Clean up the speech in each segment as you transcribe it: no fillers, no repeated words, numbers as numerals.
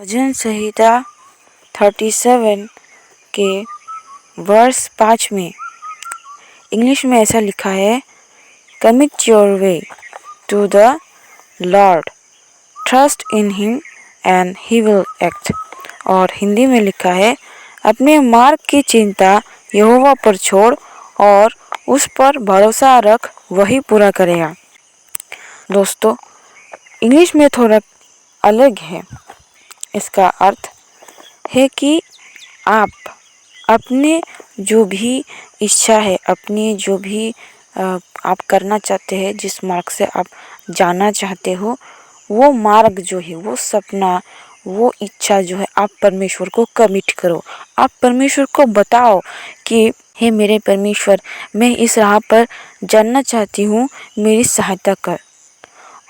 भजन संहिता 37 के वर्ष 5 में इंग्लिश में ऐसा लिखा है, commit your way to the lord, trust in him and he will act. और हिंदी में लिखा है, अपने मार्ग की चिंता यहोवा पर छोड़ और उस पर भरोसा रख, वही पूरा करेगा। दोस्तों, इंग्लिश में थोड़ा अलग है। इसका अर्थ है कि आप अपने जो भी इच्छा है, अपनी जो भी आप करना चाहते हैं, जिस मार्ग से आप जाना चाहते हो, वो मार्ग जो है, वो सपना, वो इच्छा जो है, आप परमेश्वर को कमिट करो। आप परमेश्वर को बताओ कि हे मेरे परमेश्वर, मैं इस राह पर जानना चाहती हूँ, मेरी सहायता कर।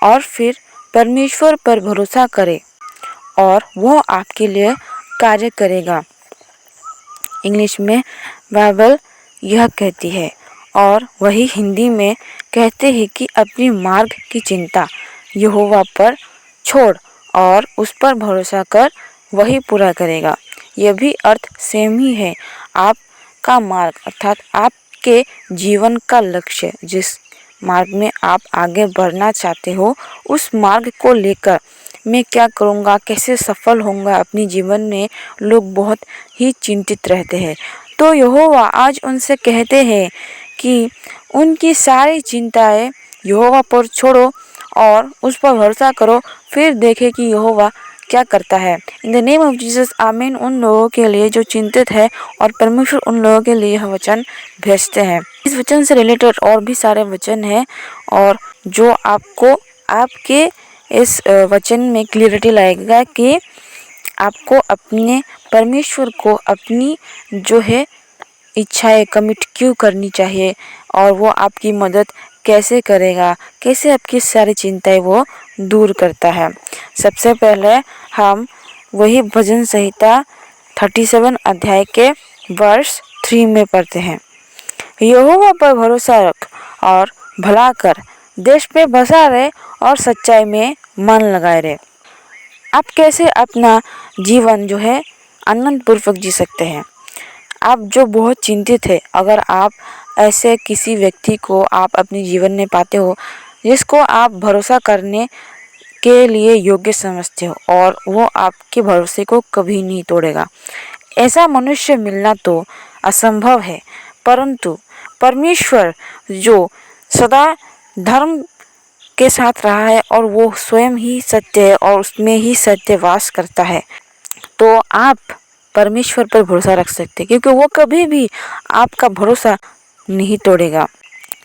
और फिर परमेश्वर पर भरोसा करें और वह आपके लिए कार्य करेगा। इंग्लिश में बाइबल यह कहती है और वही हिंदी में कहते हैं कि अपनी मार्ग की चिंता यहोवा पर छोड़ और उस पर भरोसा कर, वही पूरा करेगा। यह भी अर्थ सेम ही है। आपका मार्ग अर्थात आपके जीवन का लक्ष्य, जिस मार्ग में आप आगे बढ़ना चाहते हो, उस मार्ग को लेकर मैं क्या करूँगा, कैसे सफल होऊंगा अपने जीवन में, लोग बहुत ही चिंतित रहते हैं। तो यहोवा आज उनसे कहते हैं कि उनकी सारी चिंताएं यहोवा पर छोड़ो और उस पर भरोसा करो, फिर देखें कि यहोवा क्या करता है। In the name of Jesus, आमीन। उन लोगों के लिए जो चिंतित है और परमेश्वर उन लोगों के लिए यह वचन भेजते हैं। इस वचन से रिलेटेड और भी सारे वचन हैं और जो आपको आपके इस वचन में क्लियरिटी लाएगा कि आपको अपने परमेश्वर को अपनी जो है इच्छाएं कमिट क्यों करनी चाहिए और वो आपकी मदद कैसे करेगा, कैसे आपकी सारी चिंताएं वो दूर करता है। सबसे पहले हम वही भजन संहिता 37 अध्याय के वर्ष 3 में पढ़ते हैं। यहोवा पर भरोसा रख और भला कर, देश पे बसा रहे और सच्चाई में मन लगाए रहे। आप कैसे अपना जीवन जो है आनंद पूर्वक जी सकते हैं। आप जो बहुत चिंतित है, अगर आप ऐसे किसी व्यक्ति को आप अपने जीवन में पाते हो जिसको आप भरोसा करने के लिए योग्य समझते हो और वो आपके भरोसे को कभी नहीं तोड़ेगा, ऐसा मनुष्य मिलना तो असंभव है। परंतु परमेश्वर जो सदा धर्म के साथ रहा है और वो स्वयं ही सत्य है और उसमें ही सत्य वास करता है, तो आप परमेश्वर पर भरोसा रख सकते हैं क्योंकि वो कभी भी आपका भरोसा नहीं तोड़ेगा।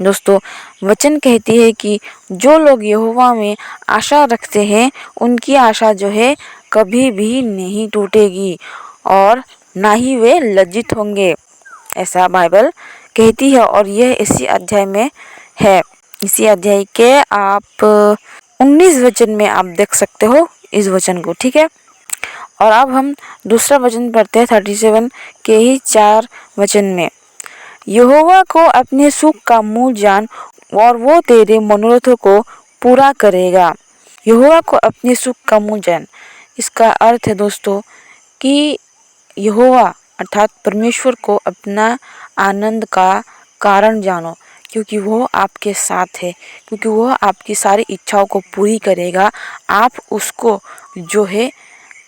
दोस्तों, वचन कहती है कि जो लोग यहोवा में आशा रखते हैं, उनकी आशा जो है कभी भी नहीं टूटेगी और ना ही वे लज्जित होंगे, ऐसा बाइबल कहती है। और यह इसी अध्याय में है। इसी अध्याय के आप 19 वचन में आप देख सकते हो इस वचन को, ठीक है। और अब हम दूसरा वचन पढ़ते हैं 37 के ही 4 वचन में। यहोवा को अपने सुख का मूल जान और वो तेरे मनोरथों को पूरा करेगा। यहोवा को अपने सुख का मूल जान, इसका अर्थ है दोस्तों कि यहोवा अर्थात परमेश्वर को अपना आनंद का कारण जानो, क्योंकि वो आपके साथ है, क्योंकि वो आपकी सारी इच्छाओं को पूरी करेगा। आप उसको जो है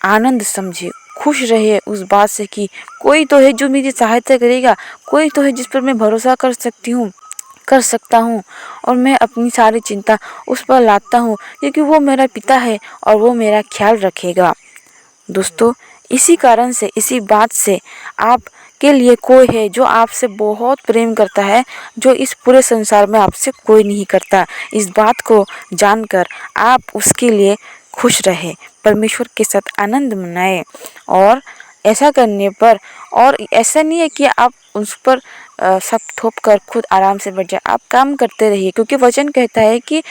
आनंद समझे, खुश रहिए उस बात से कि कोई तो है जो मेरी सहायता करेगा, कोई तो है जिस पर मैं भरोसा कर सकता हूँ और मैं अपनी सारी चिंता उस पर लाता हूँ, क्योंकि वो मेरा पिता है और वो मेरा ख्याल रखेगा। दोस्तों, इसी कारण से, इसी बात से आपके लिए कोई है जो आपसे बहुत प्रेम करता है, जो इस पूरे संसार में आपसे कोई नहीं करता। इस बात को जानकर आप उसके लिए खुश रहे, परमेश्वर के साथ आनंद मनाए। और ऐसा करने पर, और ऐसा नहीं है कि आप उस पर सब थोप कर खुद आराम से बैठ जाए, आप काम करते रहिए, क्योंकि वचन कहता है कि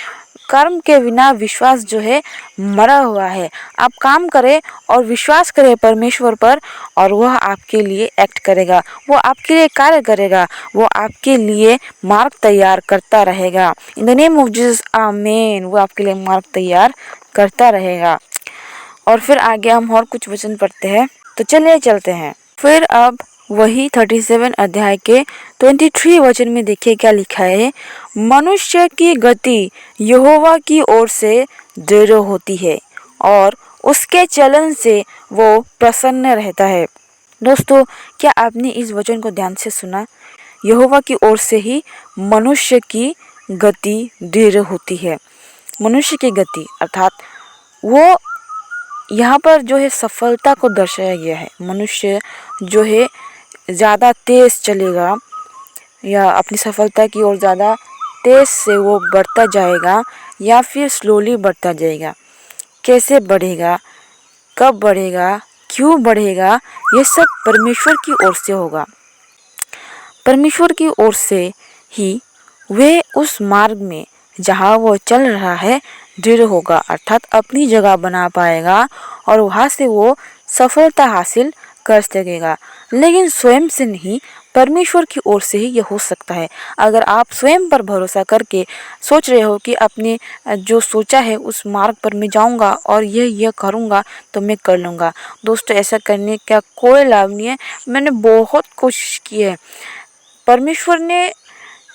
कर्म के बिना विश्वास जो है मरा हुआ है। आप काम करें और विश्वास करें परमेश्वर पर और वह आपके लिए एक्ट करेगा, वो आपके लिए कार्य करेगा, वो आपके लिए मार्ग तैयार करता रहेगा। In the name of Jesus, आमीन। वो आपके लिए मार्ग तैयार करता रहेगा। और फिर आगे हम और कुछ वचन पढ़ते हैं, तो चलिए चलते हैं। फिर अब वही 37 अध्याय के 23 वचन में देखिए क्या लिखा है। मनुष्य की गति यहोवा की ओर से दृढ़ होती है और उसके चलन से वो प्रसन्न रहता है। दोस्तों, क्या आपने इस वचन को ध्यान से सुना? यहोवा की ओर से ही मनुष्य की गति दृढ़ होती है। मनुष्य की गति अर्थात वो यहाँ पर जो है सफलता को दर्शाया गया है। मनुष्य जो है ज़्यादा तेज चलेगा या अपनी सफलता की ओर ज़्यादा तेज से वो बढ़ता जाएगा या फिर स्लोली बढ़ता जाएगा। कैसे बढ़ेगा, कब बढ़ेगा, क्यों बढ़ेगा, ये सब परमेश्वर की ओर से होगा। परमेश्वर की ओर से ही वे उस मार्ग में जहाँ वो चल रहा है दृढ़ होगा, अर्थात अपनी जगह बना पाएगा और वहाँ से वो सफलता हासिल कर सकेगा। लेकिन स्वयं से नहीं, परमेश्वर की ओर से ही यह हो सकता है। अगर आप स्वयं पर भरोसा करके सोच रहे हो कि अपने जो सोचा है उस मार्ग पर मैं जाऊंगा और यह करूंगा तो मैं कर लूँगा, दोस्तों ऐसा करने का कोई लाभ नहीं है। मैंने बहुत कोशिश की है, परमेश्वर ने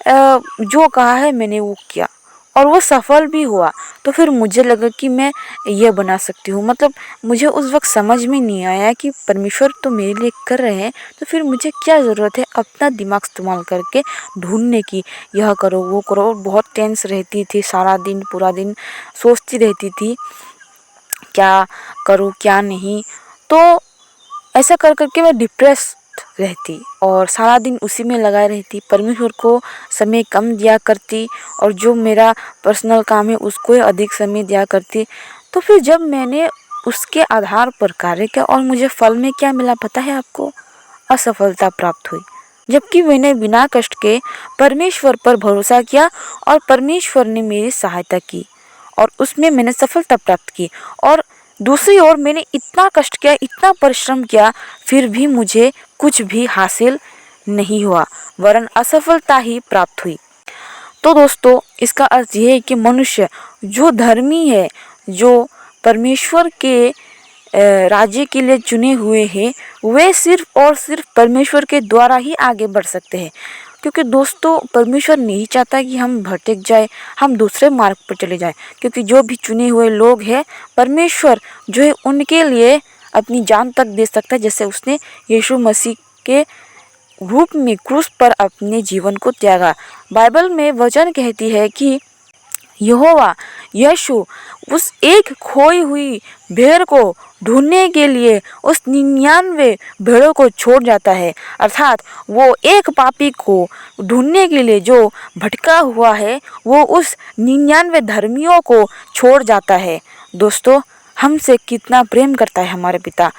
जो कहा है मैंने वो किया और वो सफल भी हुआ। तो फिर मुझे लगा कि मैं ये बना सकती हूँ। मतलब मुझे उस वक्त समझ में नहीं आया कि परमेश्वर तो मेरे लिए कर रहे हैं, तो फिर मुझे क्या ज़रूरत है अपना दिमाग इस्तेमाल करके ढूंढने की, यह करो वो करो। बहुत टेंस रहती थी, सारा दिन पूरा दिन सोचती रहती थी क्या करूँ क्या नहीं। तो ऐसा कर करके मैं डिप्रेस रहती और सारा दिन उसी में लगा रहती। परमेश्वर को समय कम दिया करती और जो मेरा पर्सनल काम है उसको अधिक समय दिया करती। तो फिर जब मैंने उसके आधार पर कार्य किया और मुझे फल में क्या मिला पता है आपको? असफलता प्राप्त हुई। जबकि मैंने बिना कष्ट के परमेश्वर पर भरोसा किया और परमेश्वर ने मेरी सहायता की और उसमें मैंने सफलता प्राप्त की। और दूसरी ओर मैंने इतना कष्ट किया, इतना परिश्रम किया, फिर भी मुझे कुछ भी हासिल नहीं हुआ, वरन असफलता ही प्राप्त हुई। तो दोस्तों इसका अर्थ यह है कि मनुष्य जो धर्मी है, जो परमेश्वर के राज्य के लिए चुने हुए हैं, वे सिर्फ और सिर्फ परमेश्वर के द्वारा ही आगे बढ़ सकते हैं। क्योंकि दोस्तों परमेश्वर नहीं चाहता कि हम भटक जाए, हम दूसरे मार्ग पर चले जाएं। क्योंकि जो भी चुने हुए लोग हैं, परमेश्वर जो है उनके लिए अपनी जान तक दे सकता है, जैसे उसने यीशु मसीह के रूप में क्रूस पर अपने जीवन को त्यागा। बाइबल में वचन कहती है कि यहोवा यीशु उस एक खोई हुई भेड़ को ढूंढने के लिए उस 99 भेड़ों को छोड़ जाता है। अर्थात वो एक पापी को ढूंढने के लिए जो भटका हुआ है, वो उस 99 धर्मियों को छोड़ जाता है। दोस्तों हमसे कितना प्रेम करता है हमारे पिता।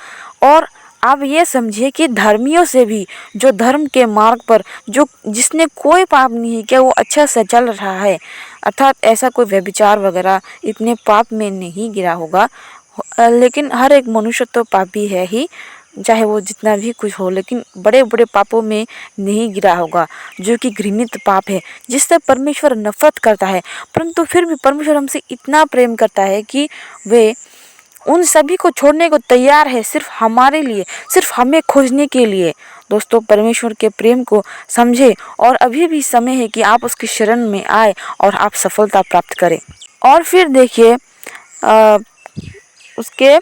और आप ये समझिए कि धर्मियों से भी, जो धर्म के मार्ग पर जो जिसने कोई पाप नहीं किया वो अच्छा से चल रहा है, अर्थात ऐसा कोई व्यभिचार वगैरह इतने पाप में नहीं गिरा होगा, लेकिन हर एक मनुष्य तो पापी है ही, चाहे वो जितना भी कुछ हो, लेकिन बड़े बड़े पापों में नहीं गिरा होगा जो कि घृणित पाप है, जिससे परमेश्वर नफरत करता है। परंतु फिर भी परमेश्वर हमसे इतना प्रेम करता है कि वे उन सभी को छोड़ने को तैयार है, सिर्फ हमारे लिए, सिर्फ हमें खोजने के लिए। दोस्तों परमेश्वर के प्रेम को समझे और अभी भी समय है कि आप उसकी शरण में आए और आप सफलता प्राप्त करें। और फिर देखिए उसके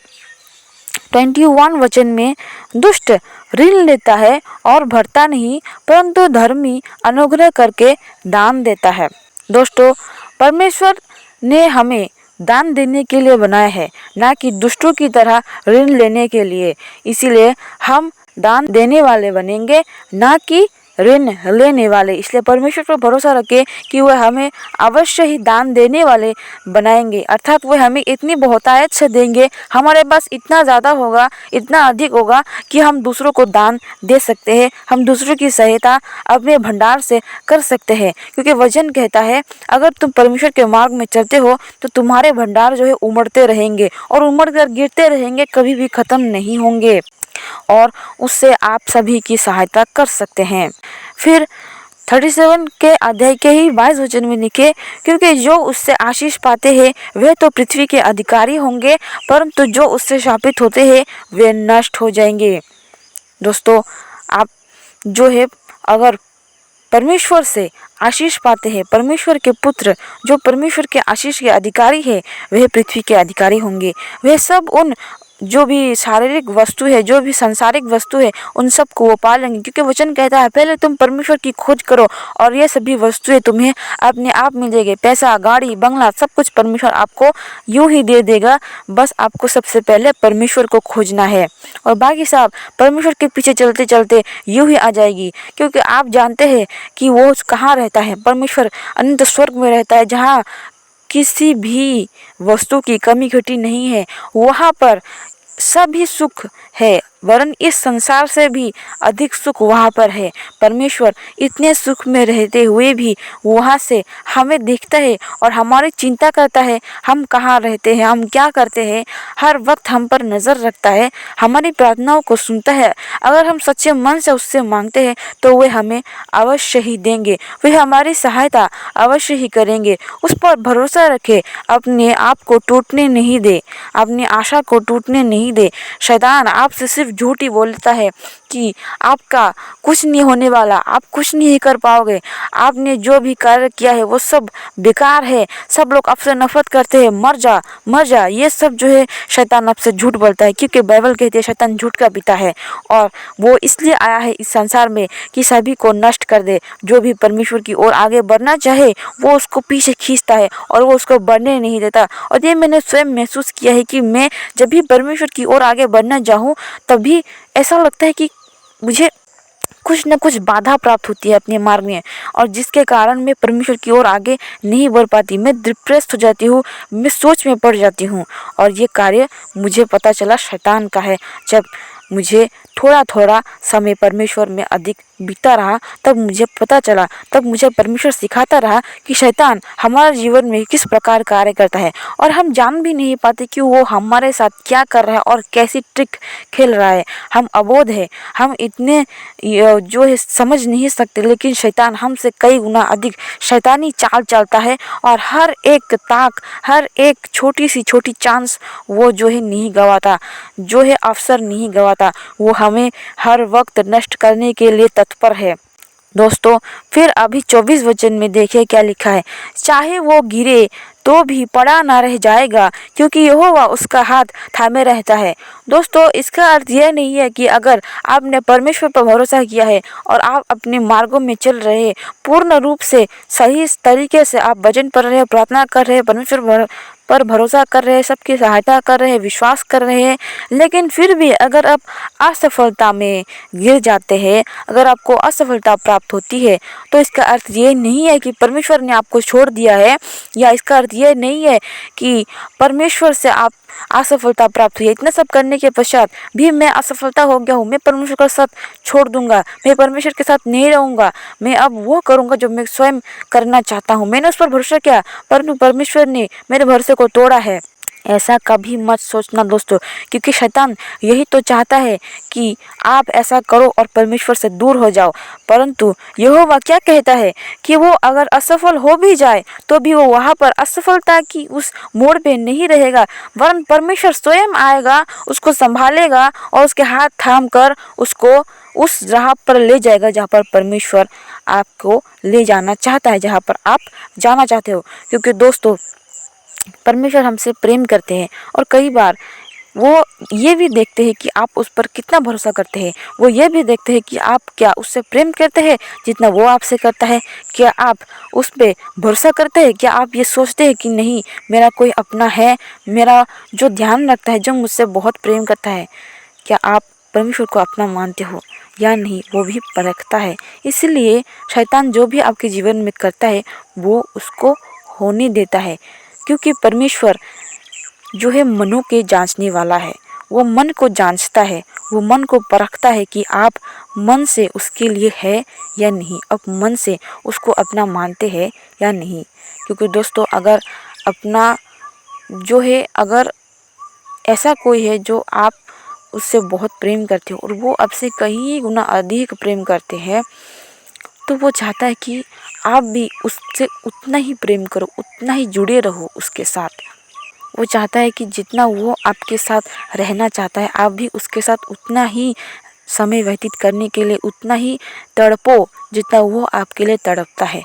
21 वचन में, दुष्ट ऋण लेता है और भरता नहीं, परंतु धर्मी अनुग्रह करके दान देता है। दोस्तों परमेश्वर ने हमें दान देने के लिए बनाया है, ना कि दुष्टों की तरह ऋण लेने के लिए। इसीलिए हम दान देने वाले बनेंगे, ना कि ऋण लेने वाले। इसलिए परमेश्वर पर भरोसा रखें कि वह हमें अवश्य ही दान देने वाले बनाएंगे, अर्थात वह हमें इतनी बहुतायत से देंगे, हमारे पास इतना ज़्यादा होगा, इतना अधिक होगा कि हम दूसरों को दान दे सकते हैं, हम दूसरों की सहायता अपने भंडार से कर सकते हैं। क्योंकि वचन कहता है अगर तुम परमेश्वर के मार्ग में चलते हो तो तुम्हारे भंडार जो है उमड़ते रहेंगे और उमड़ कर गिरते रहेंगे, कभी भी ख़त्म नहीं होंगे और उससे आप सभी की सहायता कर सकते हैं। फिर 37 के अध्याय के ही 22 वचन में लिखे, क्योंकि जो उससे आशीष पाते हैं वे तो पृथ्वी के अधिकारी होंगे, परंतु जो उससे शापित होते हैं वे नष्ट हो जाएंगे। दोस्तों, आप जो है अगर परमेश्वर से आशीष पाते हैं, परमेश्वर के पुत्र जो परमेश्वर के आशीष के अधिकारी है, वह पृथ्वी के अधिकारी होंगे। वह सब उन जो भी शारीरिक वस्तु है, जो भी सांसारिक वस्तु है, उन सब को वो पालेंगे, क्योंकि वचन कहता है पहले तुम परमेश्वर की खोज करो और ये सभी वस्तुएं तुम्हें अपने आप मिल जाएगी। पैसा, गाड़ी, बंगला, सब कुछ परमेश्वर आपको यूं ही दे देगा। बस आपको सबसे पहले परमेश्वर को खोजना है और बाकी सब परमेश्वर के पीछे चलते चलते यूं ही आ जाएगी। क्योंकि आप जानते हैं कि वो कहाँ रहता है। परमेश्वर अनंत स्वर्ग में रहता है, जहाँ किसी भी वस्तु की कमी घटी नहीं है। वहाँ पर सभी सुख है, वरन इस संसार से भी अधिक सुख वहाँ पर है। परमेश्वर इतने सुख में रहते हुए भी वहाँ से हमें देखता है और हमारी चिंता करता है, हम कहाँ रहते हैं, हम क्या करते हैं। हर वक्त हम पर नज़र रखता है, हमारी प्रार्थनाओं को सुनता है। अगर हम सच्चे मन से उससे मांगते हैं तो वे हमें अवश्य ही देंगे, वे हमारी सहायता अवश्य ही करेंगे। उस पर भरोसा रखें, अपने आप को टूटने नहीं दे, अपनी आशा को टूटने नहीं दे। शैतान आपसे सिर्फ झूठी बोलता है कि आपका कुछ नहीं होने वाला, आप कुछ नहीं कर पाओगे, आपने जो भी कार्य किया है वो सब बेकार है, सब लोग आपसे नफरत करते हैं, मर जा मर जा। ये सब जो है शैतान आपसे झूठ बोलता है, क्योंकि बाइबल कहती है शैतान झूठ का पिता है और वो इसलिए आया है इस संसार में कि सभी को नष्ट कर दे। जो भी परमेश्वर की ओर आगे बढ़ना चाहे वो उसको पीछे खींचता है और वो उसको बढ़ने नहीं देता। और ये मैंने स्वयं महसूस किया है कि मैं जब भी परमेश्वर की ओर आगे बढ़ना चाहूँ तभी ऐसा लगता है कि मुझे कुछ न कुछ बाधा प्राप्त होती है अपने मार्ग में, और जिसके कारण मैं परमेश्वर की ओर आगे नहीं बढ़ पाती। मैं डिप्रेस्ड हो जाती हूँ, मैं सोच में पड़ जाती हूँ। और ये कार्य मुझे पता चला शैतान का है। जब मुझे थोड़ा थोड़ा समय परमेश्वर में अधिक बीता रहा तब मुझे पता चला, तब मुझे परमेश्वर सिखाता रहा कि शैतान हमारे जीवन में किस प्रकार कार्य करता है और हम जान भी नहीं पाते कि वो हमारे साथ क्या कर रहा है और कैसी ट्रिक खेल रहा है। हम अबोध है, हम इतने जो है समझ नहीं सकते, लेकिन शैतान हमसे कई गुना अधिक शैतानी चाल चलता है और हर एक ताक, हर एक छोटी सी छोटी चांस वो जो है नहीं गवाता, जो है अवसर नहीं गवाता। वो हमें हर वक्त नष्ट करने के लिए तत्पर है। दोस्तों, फिर अभी 24 वचन में देखिए क्या लिखा है, चाहे वो गिरे तो भी पड़ा ना रह जाएगा, क्योंकि यहोवा उसका हाथ थामे रहता है। दोस्तों, इसका अर्थ यह नहीं है कि अगर आपने परमेश्वर पर भरोसा किया है और आप अपने मार्गों में चल रहे, पूर्ण रूप से सही तरीके से आप वचन पढ़ रहे, प्रार्थना कर रहे, परमेश्वर पर भरोसा कर रहे हैं, सबकी सहायता कर रहे हैं, विश्वास कर रहे हैं, लेकिन फिर भी अगर आप असफलता में गिर जाते हैं, अगर आपको असफलता प्राप्त होती है, तो इसका अर्थ ये नहीं है कि परमेश्वर ने आपको छोड़ दिया है, या इसका अर्थ ये नहीं है कि परमेश्वर से आप असफलता प्राप्त हुई है। इतना सब करने के पश्चात भी मैं असफलता हो गया हूँ, मैं परमेश्वर का साथ छोड़ दूंगा, मैं परमेश्वर के साथ नहीं रहूंगा, मैं अब वो करूंगा जो मैं स्वयं करना चाहता हूँ। मैंने उस पर भरोसा किया परंतु परमेश्वर ने मेरे भरोसे को तोड़ा है। ऐसा कभी मत सोचना दोस्तों, क्योंकि शैतान यही तो चाहता है कि आप ऐसा करो और परमेश्वर से दूर हो जाओ। परंतु यहोवा क्या कहता है कि वो अगर असफल हो भी जाए तो भी वो वहाँ पर असफलता की उस मोड़ पे नहीं रहेगा, वरन परमेश्वर स्वयं आएगा, उसको संभालेगा और उसके हाथ थाम कर उसको उस राह पर ले जाएगा जहाँ पर परमेश्वर आपको ले जाना चाहता है, जहाँ पर आप जाना चाहते हो। क्योंकि दोस्तों, परमेश्वर हमसे प्रेम करते हैं और कई बार वो ये भी देखते हैं कि आप उस पर कितना भरोसा करते हैं। वो ये भी देखते हैं कि आप क्या उससे प्रेम करते हैं जितना वो आपसे करता है। क्या आप उस पर भरोसा करते हैं? क्या आप ये सोचते हैं कि नहीं, मेरा कोई अपना है, मेरा जो ध्यान रखता है, जो मुझसे बहुत प्रेम करता है। क्या आप परमेश्वर को अपना मानते हो या नहीं, वो भी परखता है। इसलिए शैतान जो भी आपके जीवन में करता है वो उसको होने देता है, क्योंकि परमेश्वर जो है मनों के जांचने वाला है। वो मन को जांचता है, वो मन को परखता है कि आप मन से उसके लिए है या नहीं, आप मन से उसको अपना मानते हैं या नहीं। क्योंकि दोस्तों, अगर अपना जो है, अगर ऐसा कोई है जो आप उससे बहुत प्रेम करते हो और वो आपसे कई गुना अधिक प्रेम करते हैं, तो वो चाहता है कि आप भी उससे उतना ही प्रेम करो, उतना ही जुड़े रहो उसके साथ। वो चाहता है कि जितना वो आपके साथ रहना चाहता है, आप भी उसके साथ उतना ही समय व्यतीत करने के लिए उतना ही तड़पो जितना वो आपके लिए तड़पता है।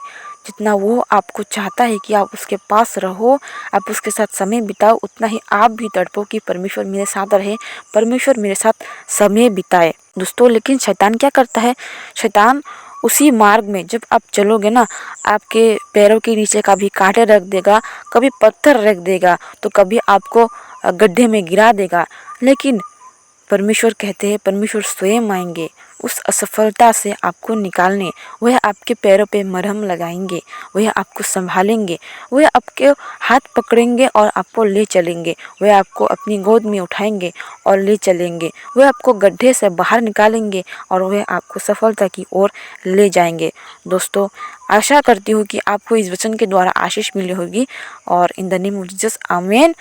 जितना वो आपको चाहता है कि आप उसके पास रहो, आप उसके साथ समय बिताओ, उतना ही आप भी तड़पो कि परमेश्वर मेरे साथ रहे, परमेश्वर मेरे साथ समय बिताए। दोस्तों, लेकिन शैतान क्या करता है? शैतान उसी मार्ग में जब आप चलोगे ना, आपके पैरों के नीचे कभी कांटे रख देगा, कभी पत्थर रख देगा, तो कभी आपको गड्ढे में गिरा देगा। लेकिन परमेश्वर कहते हैं, परमेश्वर स्वयं आएंगे उस असफलता से आपको निकालने। वह आपके पैरों पे मरहम लगाएंगे, वह आपको संभालेंगे, वह आपके हाथ पकड़ेंगे और आपको ले चलेंगे, वह आपको अपनी गोद में उठाएंगे और ले चलेंगे, वह आपको गड्ढे से बाहर निकालेंगे और वह आपको सफलता की ओर ले जाएंगे। दोस्तों, आशा करती हूँ कि आपको इस वचन के द्वारा आशीष मिली होगी। और in the name of Jesus, आमीन।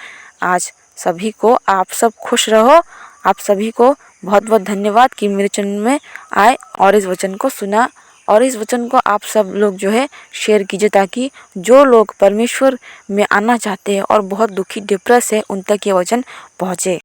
आज सभी को आप सब खुश रहो। आप सभी को बहुत बहुत धन्यवाद कि मेरे चैनल में आए और इस वचन को सुना, और इस वचन को आप सब लोग जो है शेयर कीजिए, ताकि जो लोग परमेश्वर में आना चाहते हैं और बहुत दुखी डिप्रेस है, उन तक ये वचन पहुँचे।